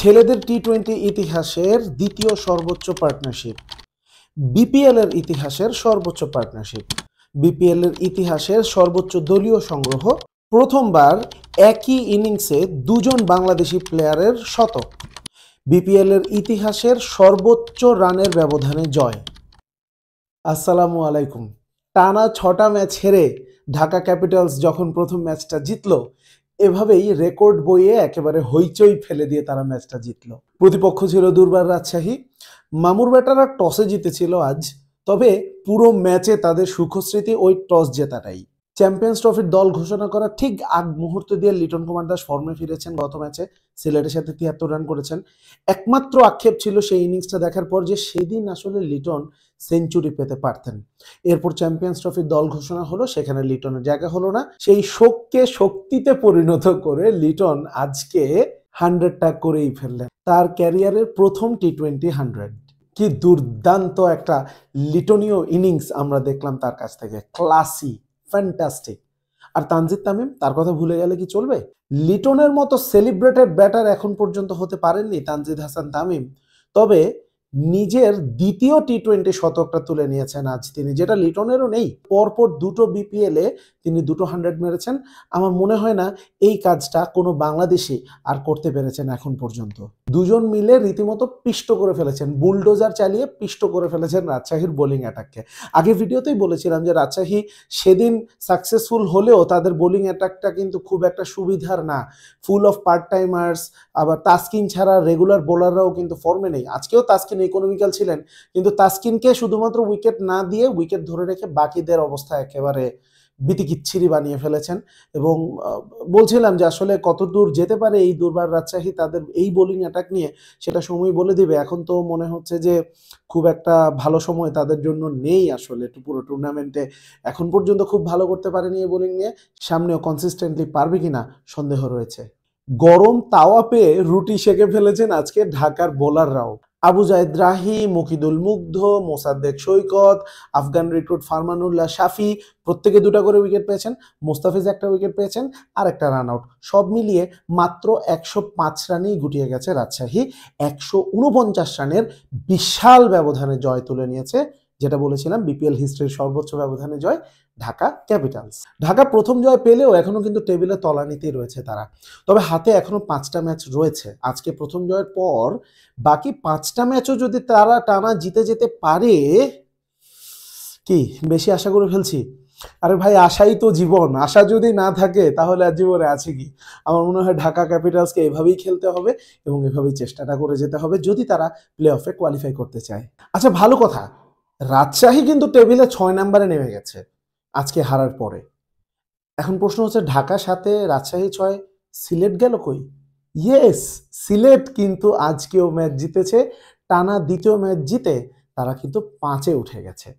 ছেলেদের টি-20 ইতিহাসের দ্বিতীয় সর্বোচ্চ পার্টনারশিপ, বিপিএল এর ইতিহাসের সর্বোচ্চ পার্টনারশিপ, বিপিএল এর ইতিহাসের সর্বোচ্চ দলীয় সংগ্রহ, প্রথমবার একই ইনিংসে দুজন বাংলাদেশি প্লেয়ারের শতক, বিপিএল এর ইতিহাসের সর্বোচ্চ রানের ব্যবধানে জয়। আসসালামু আলাইকুম। টানা 6টা ম্যাচ হেরে ঢাকা ক্যাপিটালস যখন প্রথম ম্যাচটা জিতলো, এভাবেই রেকর্ড বইয়ে একেবারে হইচই ফেলে দিয়ে তারা ম্যাচটা জিতলো। প্রতিপক্ষ ছিল দুর্বার রাজশাহী। মামুর ব্যাটাররা টসে জিতেছিল আজ, তবে পুরো ম্যাচে তাদের সুখস্মৃতি ওই টস জেতাটাই। চ্যাম্পিয়ন্স ট্রফির দল ঘোষণা করার ঠিক আগ মুহূর্ত দিয়ে লিটন কুমার দাস ফর্মে ফিরেছেন। গত ম্যাচে সিলেটের সাথে 73 রান করেছেন। একমাত্র আক্ষেপ ছিল সেই ইনিংসটা দেখার পর যে সেদিন আসলে লিটন সেঞ্চুরি পেতে পারতেন। এরপর চ্যাম্পিয়ন্স ট্রফির দল ঘোষণা হলো, সেখানে লিটনের জায়গা হলো না। সেই শোককে শক্তিতে পরিণত করে লিটন আজকে 100টা করেই ফেললেন। তার ক্যারিয়ারের প্রথম টি-20 100। কি দুর্দান্ত একটা লিটনীয় ইনিংস আমরা দেখলাম তার কাছ থেকে, ক্লাসি, ফ্যান্টাস্টিক। আর তানজিদ তামিম, তার কথা ভুলে গেলে কি চলবে? লিটনের মতো সেলিব্রেটেড ব্যাটার এখন পর্যন্ত হতে পারেননি তানজিদ হাসান তামিম, তবে নিজের দ্বিতীয় টি-20 শতকটা তুলে নিয়েছেন আজ তিনি, যেটা লিটনেরও নেই। পরপর দুটো বিপিএল এ তিনি দুটো 100 মেরেছেন। আমার মনে হয় না এই কাজটা কোনো বাংলাদেশি আর করতে পেরেছেন এখন পর্যন্ত। দুজন মিলে রীতিমতো পিষ্ট করে ফেলেছেন, বুলডোজার চালিয়ে পিষ্ট করে ফেলেছেন রাজশাহীর বোলিং অ্যাটাককে। আগে ভিডিওতেই বলেছিলাম যে রাজশাহী সেদিন সাকসেসফুল হলেও তাদের বোলিং অ্যাটাকটা কিন্তু খুব একটা সুবিধার না, ফুল অফ পার্ট টাইমার্স। আবার তাসকিন ছাড়া রেগুলার বোলাররাও কিন্তু ফর্মে নেই। আজকেও তাসকিন ইকোনমিক্যাল ছিলেন, কিন্তু তাসকিনকে শুধুমাত্র উইকেট না দিয়ে উইকেট ধরে রেখে বাকিদের অবস্থা একেবারে বিতিকিচ্ছিরি বানিয়ে ফেলেছেন। এবং বলছিলাম যে আসলে কতদূর যেতে পারে এই দুর্বার রাজশাহী তাদের এই বোলিং অ্যাটাক নিয়ে, সেটা সময় বলে দিবে। এখন তো মনে হচ্ছে যে খুব একটা ভালো সময় তাদের জন্য নেই আসলে পুরো টুর্নামেন্টে। এখন পর্যন্ত খুব ভালো করতে পারেনি এই বোলিং নিয়ে, সামনেও কনসিস্টেন্টলি পারবে কিনা সন্দেহ রয়েছে। গরম তাওয়া পেয়ে রুটি সেকে ফেলেছেন আজকে ঢাকার বোলাররাও। আবু জায়েদ রাহি, মুকিদুল মুগ্ধ, মোসাদ্দেক সৈকত, আফগান রিক্রুট ফারমানুল্লাহ শাফি প্রত্যেকে 2টা করে উইকেট পেয়েছেন। মোস্তাফিজ একটা উইকেট পেয়েছেন আর একটা রান আউট। সব মিলিয়ে মাত্র 105 রানেই গুটিয়ে গেছে রাজশাহী। 149 রানের বিশাল ব্যবধানে জয় তুলে নিয়েছে, যেটা বলেছিলাম বিপিএল হিস্ট্রির সর্বোচ্চ ব্যবধানে জয় ঢাকা ক্যাপিটালস। ঢাকা প্রথম জয় পেলেও এখনো কিন্তু টেবিলে তলানিতেই রয়েছে তারা, তবে হাতে এখনো 5টা ম্যাচ রয়েছে। আজকে প্রথম জয়ের পর বাকি 5টা ম্যাচও যদি তারা টানা জিতে যেতে পারে, কি বেশি আশা করে ফেলছি? আরে ভাই, আশাই তো জীবন। আশা যদি না থাকে তাহলে আর জীবনে আছে কি? আমার মনে হয় ঢাকা ক্যাপিটালসকে এভাবেই খেলতে হবে এবং এভাবেই চেষ্টাটা করে যেতে হবে যদি তারা প্লে অফে কোয়ালিফাই করতে চায়। আচ্ছা, ভালো কথা, রাজশাহী কিন্তু টেবিলে 6 নম্বরে নেমে গেছে আজকে হারার পরে। এখন প্রশ্ন হচ্ছে, ঢাকার সাথে রাজশাহী 6, সিলেট গেল কই? ইয়েস, সিলেট কিন্তু আজকেও ম্যাচ জিতেছে। টানা দ্বিতীয় ম্যাচ জিতে তারা কিন্তু 5-এ উঠে গেছে।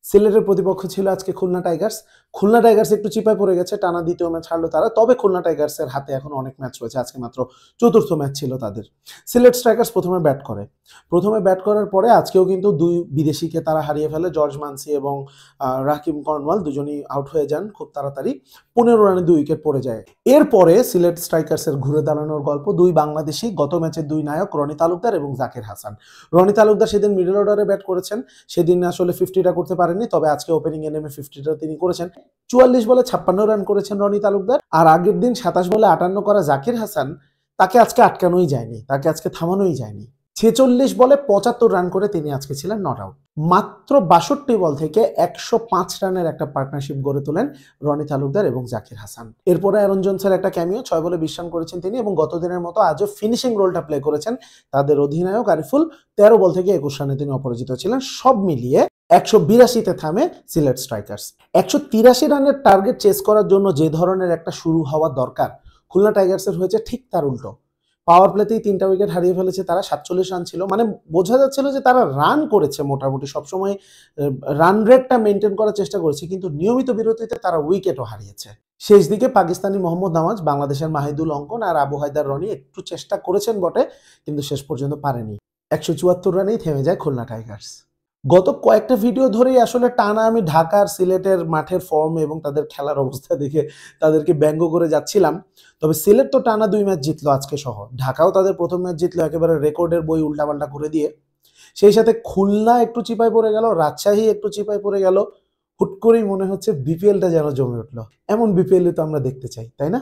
সিলেটের প্রতিপক্ষ ছিল আজকে খুলনা টাইগার্স। খুলনা টাইগার্স একটু চিপায় পড়ে গেছে, টানা দ্বিতীয় ম্যাচ হারলো তারা। তবে খুলনা টাইগার্সের হাতে এখন অনেক ম্যাচ রয়েছে, আজকে মাত্র 4র্থ ম্যাচ ছিল তাদের। সিলেট স্ট্রাইকার্স প্রথমে ব্যাট করার পরে আজকেও কিন্তু 2 বিদেশিকে তারা হারিয়ে ফেলে। জর্জ মানসি এবং রাকিম কর্নওয়াল দুজনই আউট হয়ে যান খুব তাড়াতাড়ি। 15 রানে 2 উইকেট পড়ে যায়। এরপরে সিলেট স্ট্রাইকার্সের ঘুরে দাঁড়ানোর গল্প। 2 বাংলাদেশি, গত ম্যাচের 2 নায়ক রনি তালুকদার এবং জাকির হাসান। রনি তালুকদার সেদিন মিডল অর্ডারে ব্যাট করেছেন, সেদিন আসলে 50টা করতে পারেননি, তবে আজকে ওপেনিং এ নেমে 50টা তিনি করেছেন। 44 বলে 56 রান করেছেন রনি তালুকদার। আর আগের দিন 27 বলে 58 করা জাকির হাসান, তাকে আজকে আটকানোই যায়নি, তাকে আজকে থামানোই যায়নি। 46 বলে 75 রান করে তিনি আজকে ছিলেন নট আউট। মাত্র 62 বল থেকে 105 রানের একটা পার্টনারশিপ গড়ে তোলেন রনি তালুকদার এবং জাকির হাসান। এরপরে অ্যারন জোনসের একটা ক্যামিও, 6 বলে 20 রান করেছেন তিনি এবং গত দিনের মতো আজও ফিনিশিং রোলটা প্লে করেছেন তাদের অধিনায়ক আরিফুল। 13 বল থেকে 21 রানে তিনি অপরাজিত ছিলেন। সব মিলিয়ে 182-তে থামে সিলেট স্ট্রাইকার্স। 183 রানের টার্গেট চেস করার জন্য যে ধরনের একটা শুরু হওয়া দরকার, খুলনা টাইগার্সের হয়েছে ঠিক তার উল্টো। পাওয়ার প্লেতেই 3টা উইকেট হারিয়ে ফেলেছে তারা। 47 রান ছিল, মানে বোঝা যাচ্ছিল যে তারা রান করেছে, মোটামুটি সবসময় রান রেটটা মেনটেন করার চেষ্টা করেছে, কিন্তু নিয়মিত বিরতিতে তারা উইকেটও হারিয়েছে। শেষ দিকে পাকিস্তানি মোহাম্মদ নওয়াজ, বাংলাদেশের মাহিদুল অঙ্কন আর আবু হায়দার রনি একটু চেষ্টা করেছেন বটে, কিন্তু শেষ পর্যন্ত পারেনি। 174 রানেই থেমে যায় খুলনা টাইগার্স। গত কয়েকটা ভিডিও ধরেই আসলে টানা আমি ঢাকা আর সিলেটের মাঠের ফর্ম এবং তাদের খেলার অবস্থা দেখে তাদেরকে ব্যঙ্গ করে যাচ্ছিলাম। তবে সিলেট তো টানা ২ ম্যাচ জিতলো আজকে সহ। ঢাকাও তাদের ১ম ম্যাচ জিতলো একেবারে রেকর্ডের বই উল্টাপাল্টা করে দিয়ে। সেই সাথে খুলনা একটু চিপায় পড়ে গেল, রাজশাহী একটু চিপায় পড়ে গেল। হুট করেই মনে হচ্ছে বিপিএলটা যেন জমে উঠল। এমন বিপিএলই তো আমরা দেখতে চাই, তাই না?